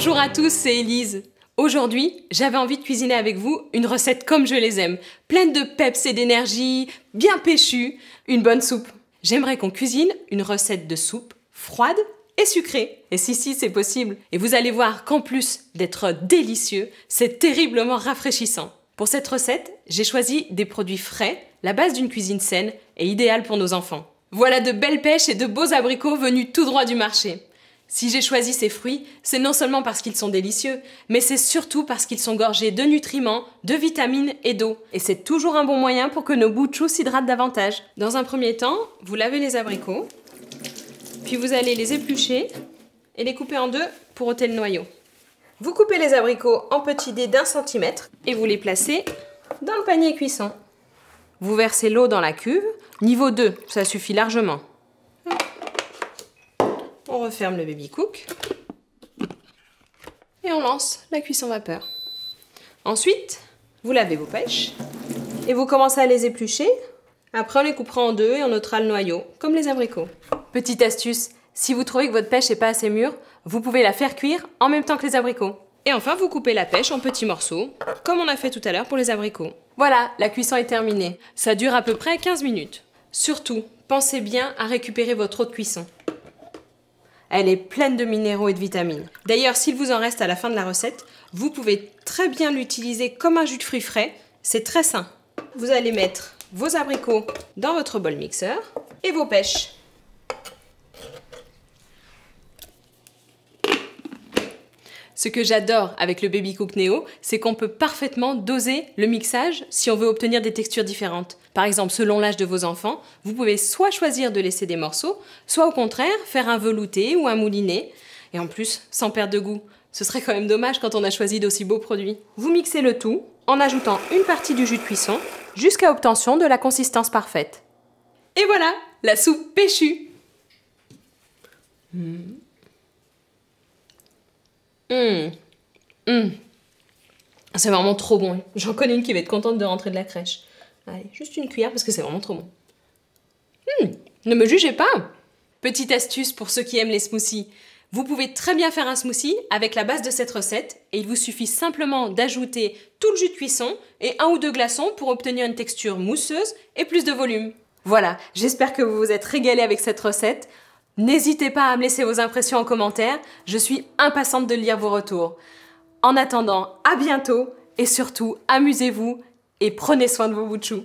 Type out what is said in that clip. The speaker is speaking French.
Bonjour à tous, c'est Élise. Aujourd'hui, j'avais envie de cuisiner avec vous une recette comme je les aime, pleine de peps et d'énergie, bien péchue, une bonne soupe. J'aimerais qu'on cuisine une recette de soupe froide et sucrée. Et si, c'est possible. Et vous allez voir qu'en plus d'être délicieux, c'est terriblement rafraîchissant. Pour cette recette, j'ai choisi des produits frais, la base d'une cuisine saine et idéale pour nos enfants. Voilà de belles pêches et de beaux abricots venus tout droit du marché. Si j'ai choisi ces fruits, c'est non seulement parce qu'ils sont délicieux, mais c'est surtout parce qu'ils sont gorgés de nutriments, de vitamines et d'eau. Et c'est toujours un bon moyen pour que nos bouts de chou s'hydratent davantage. Dans un premier temps, vous lavez les abricots, puis vous allez les éplucher et les couper en deux pour ôter le noyau. Vous coupez les abricots en petits dés d'1 centimètre et vous les placez dans le panier cuisson. Vous versez l'eau dans la cuve, niveau 2, ça suffit largement. On referme le baby cook et on lance la cuisson vapeur. Ensuite, vous lavez vos pêches et vous commencez à les éplucher. Après, on les coupera en deux et on ôtera le noyau, comme les abricots. Petite astuce, si vous trouvez que votre pêche n'est pas assez mûre, vous pouvez la faire cuire en même temps que les abricots. Et enfin, vous coupez la pêche en petits morceaux, comme on a fait tout à l'heure pour les abricots. Voilà, la cuisson est terminée. Ça dure à peu près 15 minutes. Surtout, pensez bien à récupérer votre eau de cuisson. Elle est pleine de minéraux et de vitamines. D'ailleurs, s'il vous en reste à la fin de la recette, vous pouvez très bien l'utiliser comme un jus de fruits frais. C'est très sain. Vous allez mettre vos abricots dans votre bol mixeur et vos pêches. Ce que j'adore avec le Baby Cook Neo, c'est qu'on peut parfaitement doser le mixage si on veut obtenir des textures différentes. Par exemple, selon l'âge de vos enfants, vous pouvez soit choisir de laisser des morceaux, soit au contraire faire un velouté ou un mouliné. Et en plus, sans perdre de goût. Ce serait quand même dommage quand on a choisi d'aussi beaux produits. Vous mixez le tout en ajoutant une partie du jus de cuisson jusqu'à obtention de la consistance parfaite. Et voilà, la soupe péchue. C'est vraiment trop bon. J'en connais une qui va être contente de rentrer de la crèche. Allez, juste une cuillère parce que c'est vraiment trop bon. Ne me jugez pas. Petite astuce pour ceux qui aiment les smoothies. Vous pouvez très bien faire un smoothie avec la base de cette recette et il vous suffit simplement d'ajouter tout le jus de cuisson et 1 ou 2 glaçons pour obtenir une texture mousseuse et plus de volume. Voilà, j'espère que vous vous êtes régalés avec cette recette. N'hésitez pas à me laisser vos impressions en commentaire, je suis impatiente de lire vos retours. En attendant, à bientôt et surtout, amusez-vous et prenez soin de vos bouts de chou.